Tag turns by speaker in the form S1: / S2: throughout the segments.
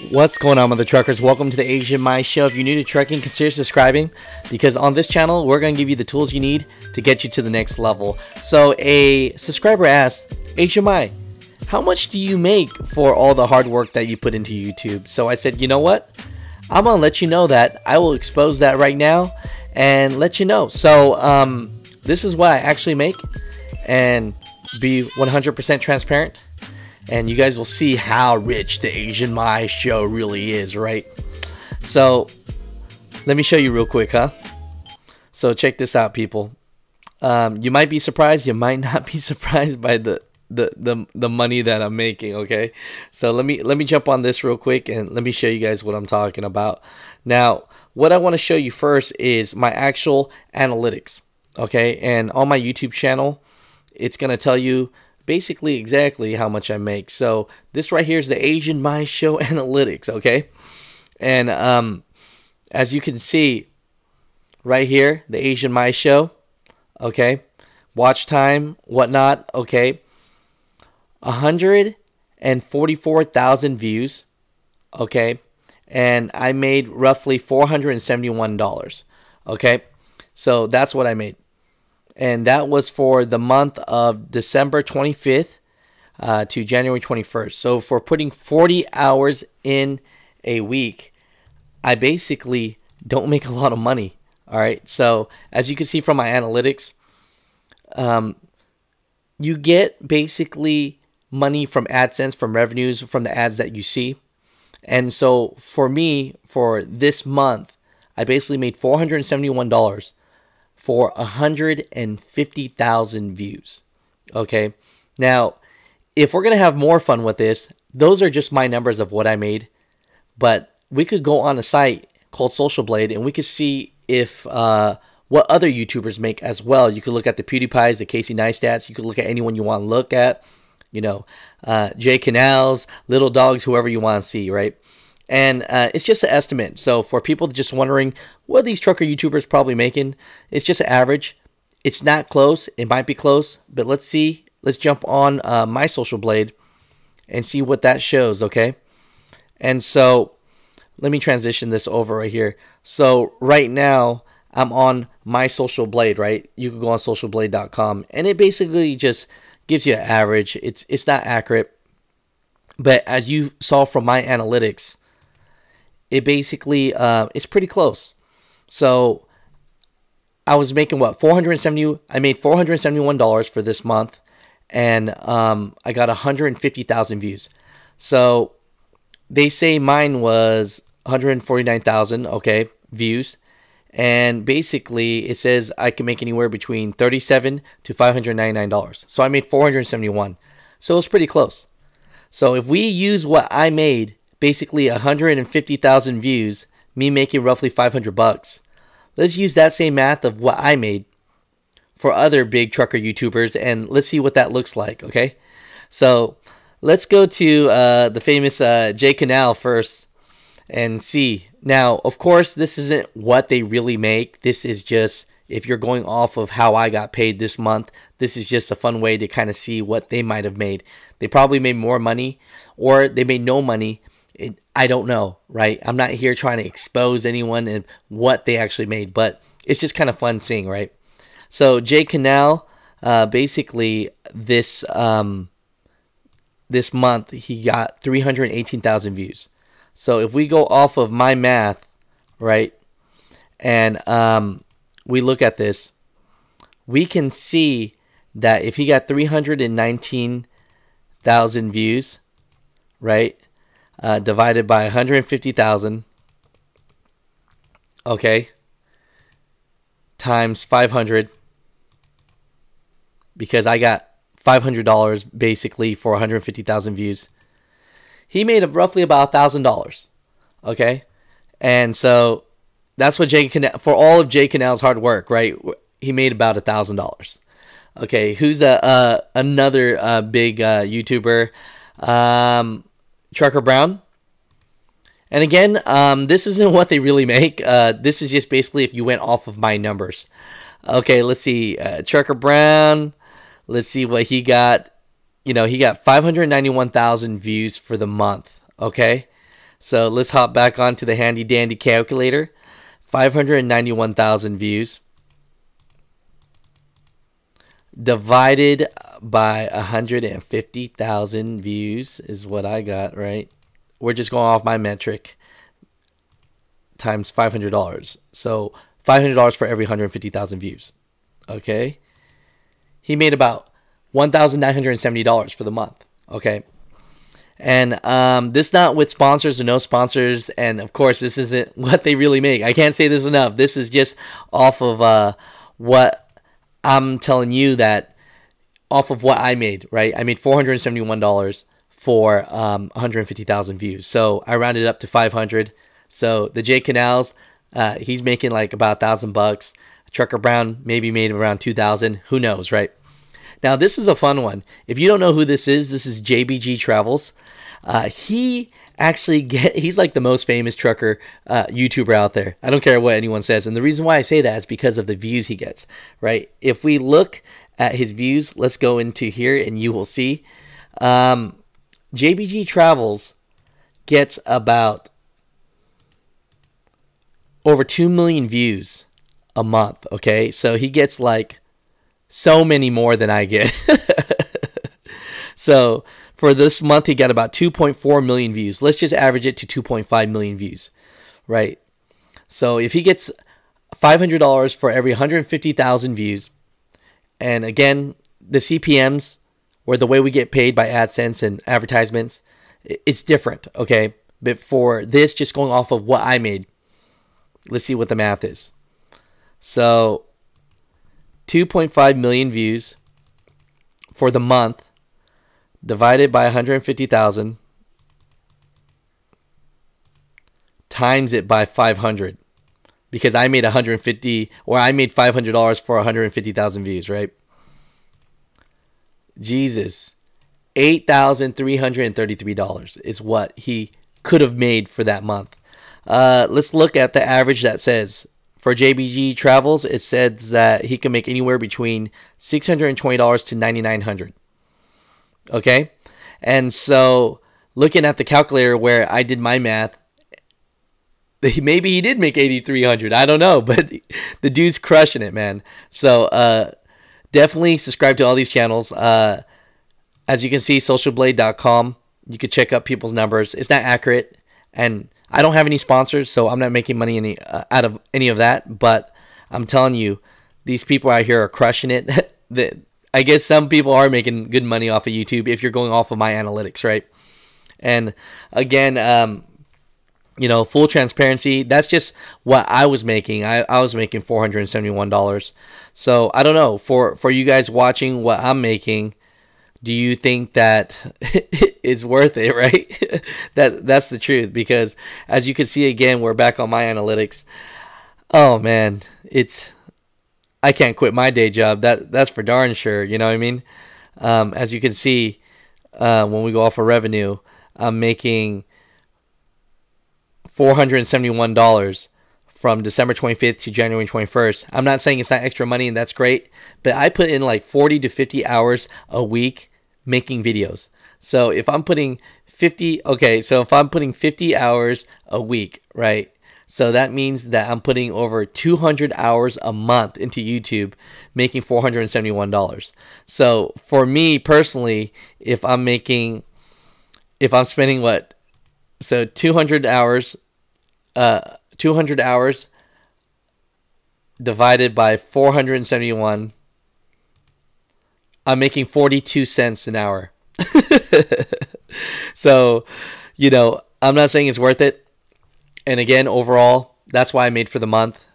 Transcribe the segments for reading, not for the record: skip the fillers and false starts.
S1: What's going on, mother truckers? Welcome to the Theasianmaishow. If you're new to trucking, consider subscribing, because on this channel we're going to give you the tools you need to get you to the next level. So a subscriber asked, Theasianmai, how much do you make for all the hard work that you put into YouTube? So I said, you know what? I'm going to let you know that. I will expose that right now and let you know. So this is what I actually make, and be 100% transparent. And you guys will see how rich the Theasianmaishow really is, right? So let me show you real quick, huh? So check this out, people. You might be surprised. You might not be surprised by the money that I'm making. Okay, so let me jump on this real quick and let me show you guys what I'm talking about. Now, what I want to show you first is my actual analytics. Okay, and on my YouTube channel, it's gonna tell you basically exactly how much I make. So this right here is the Theasianmaishow analytics, okay? And as you can see right here, the Theasianmaishow, okay? Watch time, whatnot, okay? 144,000 views, okay? And I made roughly $471, okay? So that's what I made. And that was for the month of December 25th to January 21st. So for putting 40 hours in a week, I basically don't make a lot of money. All right. So as you can see from my analytics, you get basically money from AdSense, from revenues from the ads that you see. And so for me, for this month, I basically made $471 for 150,000 views. Okay, now if we're gonna have more fun with this, those are just my numbers of what I made, but we could go on a site called Social Blade and we could see if what other YouTubers make as well. You could look at the PewDiePies, the Casey Neistats. You could look at anyone you want to look at, you know, Jay Canells, Little Dogs, whoever you want to see, right? And it's just an estimate. So for people just wondering what are these trucker YouTubers probably making, it's just an average. It's not close. It might be close, but let's see. Let's jump on my Social Blade and see what that shows, okay? And so let me transition this over right here. So right now I'm on my Social Blade, right? You can go on socialblade.com and it basically just gives you an average. It's not accurate, but as you saw from my analytics, it basically it's pretty close. So I was making what, I made $471 for this month, and I got 150,000 views. So they say mine was 149,000, okay, views, and basically it says I can make anywhere between $37 to $599. So I made 471. So it's pretty close. So if we use what I made, basically 150,000 views, me making roughly 500 bucks. Let's use that same math of what I made for other big trucker YouTubers, and let's see what that looks like, okay? So let's go to the famous Jay Canell first and see. Now, of course, this isn't what they really make. This is just, if you're going off of how I got paid this month, this is just a fun way to kind of see what they might have made. They probably made more money, or they made no money. I don't know, right? I'm not here trying to expose anyone and what they actually made, but it's just kind of fun seeing, right? So Jay Canell, basically this this month he got 318,000 views. So if we go off of my math, right, and we look at this, we can see that if he got 319,000 views, right, divided by 150,000, okay, times 500, because I got $500 basically for 150,000 views. He made roughly about $1,000, okay, and so that's what Jay Canell, for all of Jay Canell's hard work, right? He made about $1,000. Okay, who's another big YouTuber? Trucker Brown. And again, this isn't what they really make. This is just basically if you went off of my numbers. Okay, let's see. Trucker Brown. Let's see what he got. You know, he got 591,000 views for the month. Okay, So let's hop back onto the handy dandy calculator. 591,000 views divided by 150,000 views is what I got, right? We're just going off my metric times $500. So $500 for every 150,000 views. Okay. He made about $1,970 for the month. Okay. And this not with sponsors or no sponsors. And of course, this isn't what they really make. I can't say this enough. This is just off of what I'm telling you, that off of what I made, right? I made $471 for 150,000 views. So I rounded up to 500. So the J Canells, he's making like about $1,000. Trucker Brown maybe made around 2,000. Who knows, right? Now this is a fun one. If you don't know who this is JBG Travels. He actually he's like the most famous trucker YouTuber out there. I don't care what anyone says. And the reason why I say that is because of the views he gets, right? If we look at his views, let's go into here and you will see. JBG Travels gets about over 2 million views a month, okay? So he gets like so many more than I get. So for this month, he got about 2.4 million views. Let's just average it to 2.5 million views, right? So if he gets $500 for every 150,000 views, and again, the CPMs, or the way we get paid by AdSense and advertisements, it's different, okay? But for this, just going off of what I made, let's see what the math is. So 2.5 million views for the month divided by 150,000 times it by 500, because I made 150, or I made $500 for 150,000 views, right? Jesus, $8,333 is what he could have made for that month. Let's look at the average that says for JBG Travels, it says that he can make anywhere between $620 to $9,900. Okay, and so looking at the calculator where I did my math, maybe he did make $8,300. I don't know, but the dude's crushing it, man. So definitely subscribe to all these channels. As you can see, socialblade.com. You could check up people's numbers. It's not accurate, and I don't have any sponsors, so I'm not making money out of any of that. But I'm telling you, these people out here are crushing it. I guess some people are making good money off of YouTube if you're going off of my analytics, right? And again, you know, full transparency, that's just what I was making. I was making $471. So I don't know, for you guys watching what I'm making, do you think that it's worth it, right? That's the truth, because as you can see, again, we're back on my analytics. Oh man, I can't quit my day job. That's for darn sure. You know what I mean? As you can see, when we go off of revenue, I'm making $471 from December 25th to January 21st. I'm not saying it's not extra money, and that's great, but I put in like 40 to 50 hours a week making videos. So if I'm putting 50 hours a week, right? So that means that I'm putting over 200 hours a month into YouTube, making $471. So for me personally, if I'm spending what? So 200 hours divided by 471, I'm making 42 cents an hour. So, you know, I'm not saying it's worth it. And again, overall, that's why I made for the month.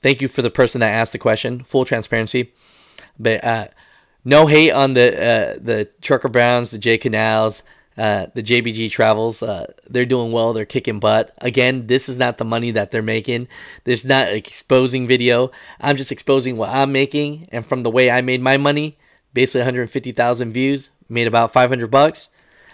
S1: Thank you for the person that asked the question. Full transparency. But no hate on the Trucker Browns, the J Canells, the JBG Travels. They're doing well. They're kicking butt. Again, this is not the money that they're making. There's not an exposing video. I'm just exposing what I'm making. And from the way I made my money, basically 150,000 views, made about $500.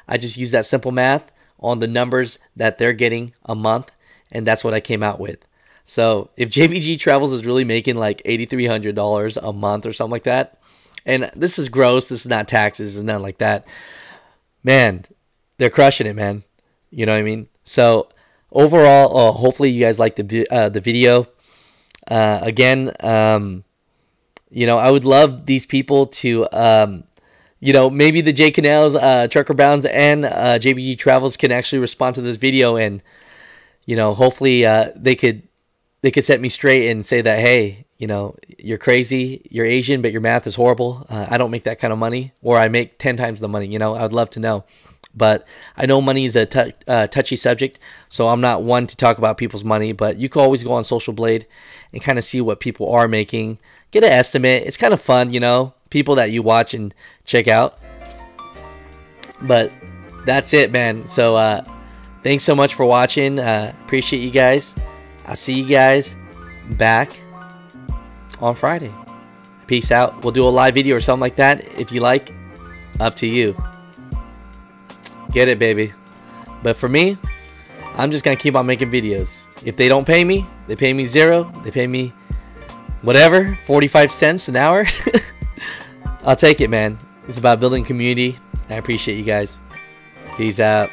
S1: I just use that simple math on the numbers that they're getting a month, and that's what I came out with. So if JBG Travels is really making like $8,300 a month or something like that, and this is gross, this is not taxes, it's nothing like that, man, they're crushing it, man. You know what I mean? So overall, hopefully you guys like the video. Again, you know, I would love these people to, you know, maybe the J Canells, Trucker Bounds, and JBG Travels can actually respond to this video, and you know, hopefully they could set me straight and say that, hey, you know, you're crazy, you're Asian, but your math is horrible. I don't make that kind of money, or I make 10 times the money. You know, I would love to know. But I know money is a touchy subject, so I'm not one to talk about people's money. But you can always go on Social Blade and kind of see what people are making, get an estimate. It's kind of fun, you know, people that you watch and check out. But that's it, man. So thanks so much for watching. Appreciate you guys. I'll see you guys back on Friday. Peace out. We'll do a live video or something like that if you like. Up to you. Get it, baby. But for me, I'm just gonna keep on making videos. If they don't pay me, they pay me 0. They pay me whatever, 45 cents an hour. I'll take it, man. It's about building community. I appreciate you guys. Peace out.